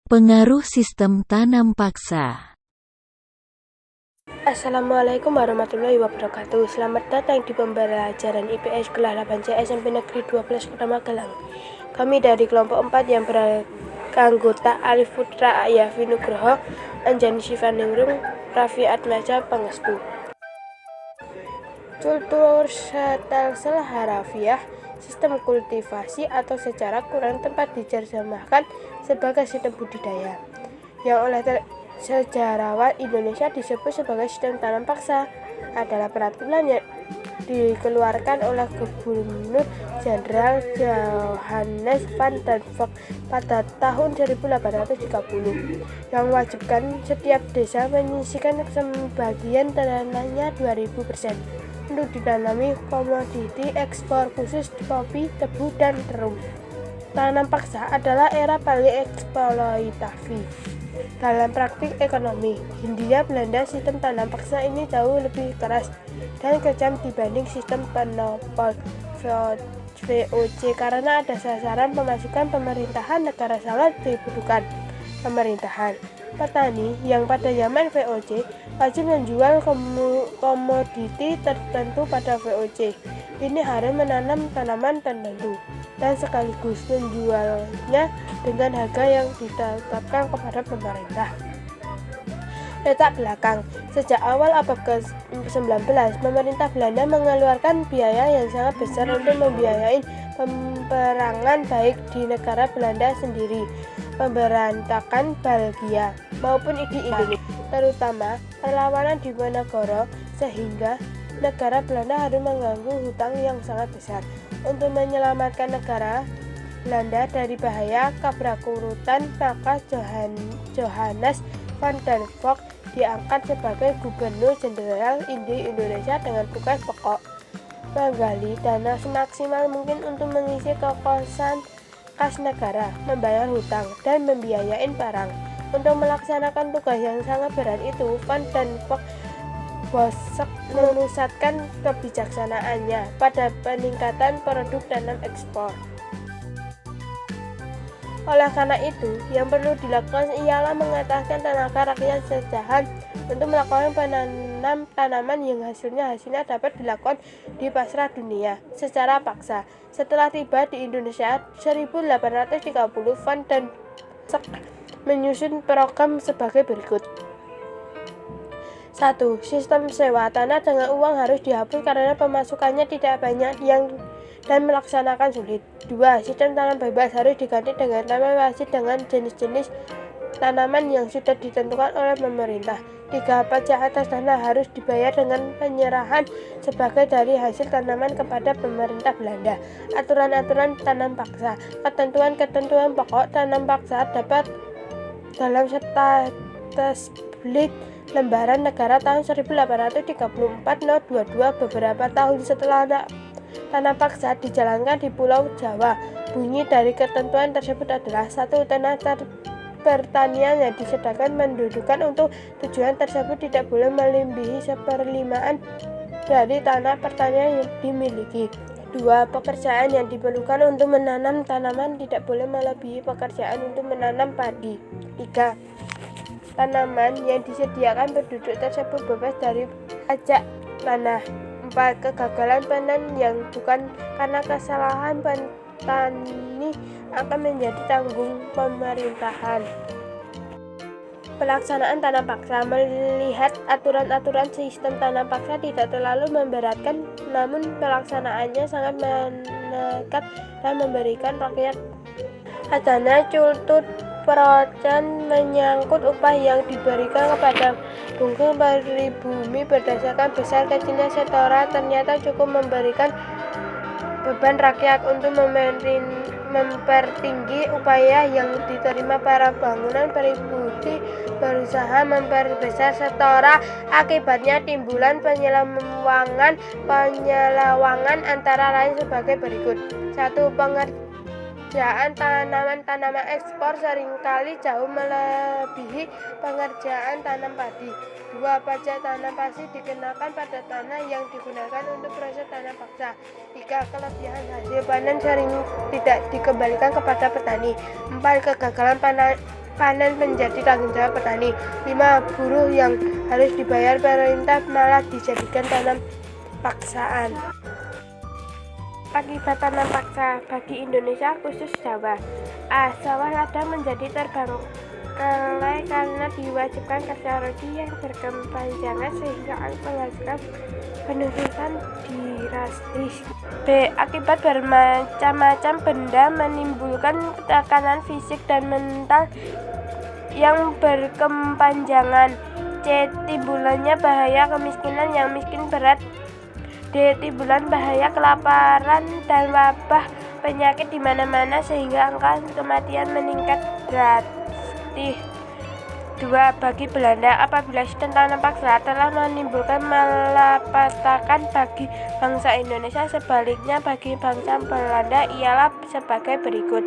Pengaruh sistem tanam paksa. Assalamualaikum warahmatullahi wabarakatuh. Selamat datang di pembelajaran IPS kelas 8C SMP Negeri 12 Kota Magelang. Kami dari kelompok 4 yang beranggota Alif Putra, Ayafi Nugroho, Anjani Sivaningrum, Raffi Atmaja Pangestu. Kultur Stelsel harafiah, sistem kultivasi atau secara kurang tepat diterjemahkan sebagai sistem budidaya, yang oleh sejarawan Indonesia disebut sebagai sistem tanam paksa, adalah peraturan yang dikeluarkan oleh Gubernur Jenderal Johannes van der Valk pada tahun 1830, yang mewajibkan setiap desa menyisihkan sebagian tanahnya 20% untuk ditanami komoditi ekspor khusus kopi, tebu, dan terum. Tanam paksa adalah era paling eksploitatif dalam praktik ekonomi. Hindia Belanda, sistem tanam paksa ini jauh lebih keras dan kejam dibanding sistem penopol VOC karena ada sasaran pemasukan pemerintahan negara sangat dibutuhkan pemerintahan. Petani yang pada zaman VOC wajib menjual komoditi tertentu pada VOC. Ini harus menanam tanaman tertentu dan sekaligus menjualnya dengan harga yang ditetapkan kepada pemerintah. Letak belakang. Sejak awal abad ke-19, pemerintah Belanda mengeluarkan biaya yang sangat besar untuk membiayai peperangan baik di negara Belanda sendiri, pemberontakan Belgia, maupun di Indonesia, terutama perlawanan di Diponegoro, sehingga negara Belanda harus menanggung hutang yang sangat besar. Untuk menyelamatkan negara Belanda dari bahaya kebangkrutan, maka Johannes van der Valk diangkat sebagai Gubernur Jenderal Indonesia dengan tugas pokok menggali dana semaksimal mungkin untuk mengisi kekosongan kas negara, membayar hutang, dan membiayai perang. Untuk melaksanakan tugas yang sangat berat itu, Van der Valk memusatkan kebijaksanaannya pada peningkatan produk tanam ekspor. Oleh karena itu, yang perlu dilakukan ialah mengataskan tenaga rakyat sejahat untuk melakukan penanam tanaman yang hasilnya dapat dilakukan di pasar dunia secara paksa. Setelah tiba di Indonesia 1830, Van der Valk menyusun program sebagai berikut. 1. Sistem sewa tanah dengan uang harus dihapus karena pemasukannya tidak banyak dan melaksanakan sulit. 2. Sistem tanam bebas harus diganti dengan tanam wasit dengan jenis-jenis tanaman yang sudah ditentukan oleh pemerintah. 3. Pajak atas tanah harus dibayar dengan penyerahan sebagai dari hasil tanaman kepada pemerintah Belanda. Aturan-aturan tanam paksa. Ketentuan-ketentuan pokok tanam paksa dapat dalam status Blit Lembaran Negara tahun 1834 No. 22. Beberapa tahun setelah tanam paksa dijalankan di Pulau Jawa, bunyi dari ketentuan tersebut adalah 1. Tanah pertanian yang disediakan mendudukan untuk tujuan tersebut tidak boleh melebihi 1/5 dari tanah pertanian yang dimiliki. 2. Pekerjaan yang diperlukan untuk menanam tanaman tidak boleh melebihi pekerjaan untuk menanam padi. 3. Tanaman yang disediakan penduduk tersebut bebas dari pajak tanah. 4. Kegagalan panen yang bukan karena kesalahan petani akan menjadi tanggung pemerintahan. Pelaksanaan tanam paksa. Melihat aturan-aturan sistem tanam paksa tidak terlalu memberatkan, namun pelaksanaannya sangat menekan dan memberikan rakyat adanya cultut perocon menyangkut upah yang diberikan kepada bungkung pribumi berdasarkan besar kecilnya setoran ternyata cukup memberikan beban rakyat untuk mempertinggi upaya yang diterima para bangunan pribumi berusaha memperbesar setoran. Akibatnya timbulan penyelewangan antara lain sebagai berikut. 1. Pengerjaan tanaman ekspor seringkali jauh melebihi pengerjaan tanam padi. 2. Pajak tanam pasti dikenakan pada tanah yang digunakan untuk proses tanam paksa. 3. Kelebihan hasil panen sering tidak dikembalikan kepada petani. 4. Kegagalan panen menjadi tanggung jawab petani. 5. Buruh yang harus dibayar pemerintah malah dijadikan tanam paksaan. Akibat tanam paksa bagi Indonesia khusus Jawa. A. Sawah ladang menjadi terbengkalai karena diwajibkan kerja rodi yang berkepanjangan sehingga penghasilan penurunan drastis. B. Akibat bermacam-macam benda menimbulkan tekanan fisik dan mental yang berkepanjangan. C. Timbulannya bahaya kemiskinan yang miskin berat. D. Timbulan bahaya kelaparan dan wabah penyakit di mana-mana sehingga angka kematian meningkat drastis. 2. Bagi Belanda, apabila sistem tanam paksa telah menimbulkan malapetaka bagi bangsa Indonesia, sebaliknya bagi bangsa Belanda ialah sebagai berikut.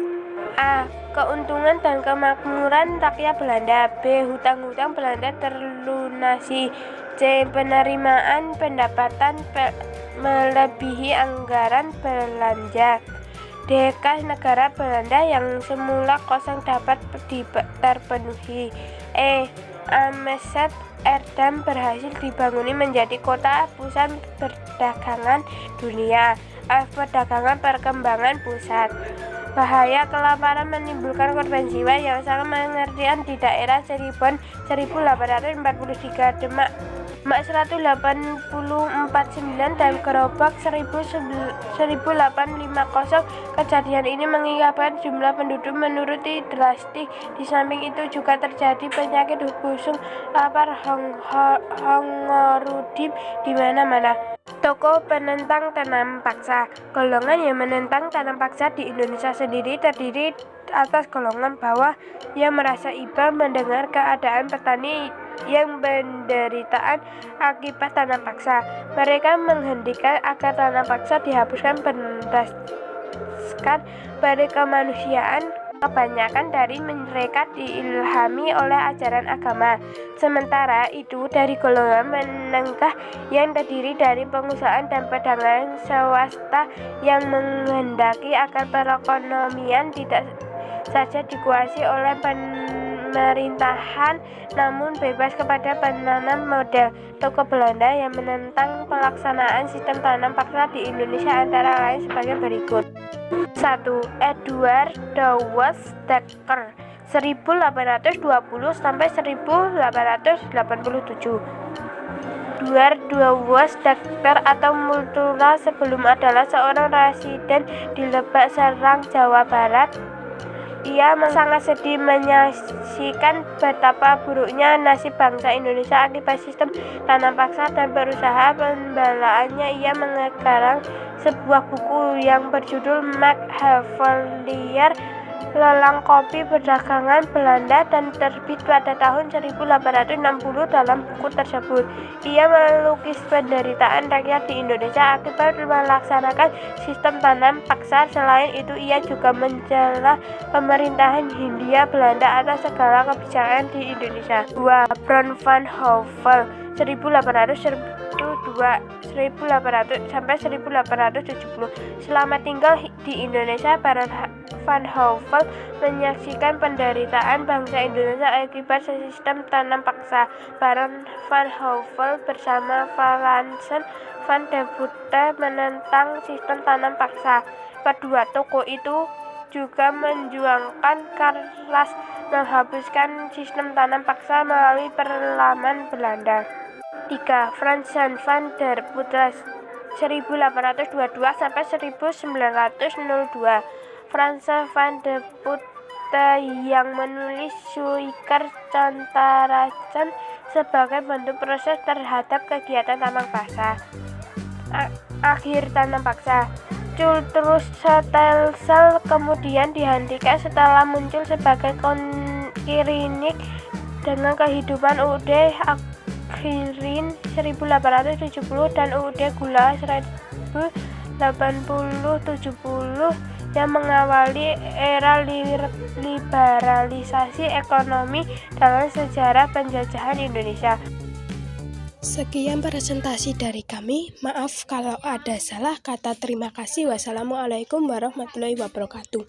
A. Keuntungan dan kemakmuran rakyat Belanda. B. Hutang-hutang Belanda terlunasi. C. Penerimaan pendapatan melebihi anggaran belanja. D. Kas negara Belanda yang semula kosong dapat terpenuhi. E. Amsterdam berhasil dibanguni menjadi kota pusat perdagangan dunia. F. Perdagangan perkembangan pusat. Bahaya kelaparan menimbulkan korban jiwa yang sangat mengerikan di daerah Cirebon 1843, Demak 1849 dan Gerobak 1850. Kejadian ini mengakibatkan jumlah penduduk menurun drastis. Di samping itu juga terjadi penyakit busung, lapar, hongorudim di mana-mana. Tokoh penentang tanam paksa. Golongan yang menentang tanam paksa di Indonesia sendiri terdiri atas golongan bawah yang merasa iba mendengar keadaan petani yang penderitaan akibat tanam paksa. Mereka menghendakkan agar tanam paksa dihapuskan berdasarkan pada kemanusiaan. Kebanyakan dari mereka diilhami oleh ajaran agama. Sementara itu dari golongan menengah yang terdiri dari pengusaha dan pedagang swasta yang menghendaki agar perekonomian tidak saja dikuasai oleh pemerintahan namun bebas kepada penanam model. Tokoh Belanda yang menentang pelaksanaan sistem tanam paksa di Indonesia antara lain sebagai berikut. 1. Edward Dawes Dekker 1820 sampai 1887. Edward Dawes Dekker atau Multura sebelum adalah seorang residen di Lebak, Serang, Jawa Barat. Ia sangat sedih menyaksikan betapa buruknya nasib bangsa Indonesia akibat sistem tanam paksa dan berusaha pembelaannya. Ia mengarang sebuah buku yang berjudul Machiavellian Lelang Kopi Perdagangan Belanda dan terbit pada tahun 1860. Dalam buku tersebut, ia melukis penderitaan rakyat di Indonesia akibat melaksanakan sistem tanam paksa. Selain itu, ia juga mencela pemerintahan Hindia Belanda atas segala kebijakan di Indonesia. 2. Baron van Houvel 1800 sampai 1870. Selama tinggal di Indonesia, Baron van Houvel menyaksikan penderitaan bangsa Indonesia akibat sistem tanam paksa. Baron van Houvel bersama Valansen van der Putte menentang sistem tanam paksa. Kedua tokoh itu juga menjuangkan keras menghapuskan sistem tanam paksa melalui perlaman Belanda. 3. Frans van der Putte 1822 sampai 1902. Frans van der Putte yang menulis Suiker Contaracan sebagai bentuk proses terhadap kegiatan tanam paksa. Akhir tanam paksa. Cultus Stelsel kemudian dihentikan setelah muncul sebagai klinik dengan kehidupan UUD Akhirin 1870 dan UUD Gula 1870 yang mengawali era liberalisasi ekonomi dalam sejarah penjajahan Indonesia. Sekian presentasi dari kami. Maaf kalau ada salah kata. Terima kasih. Wassalamualaikum warahmatullahi wabarakatuh.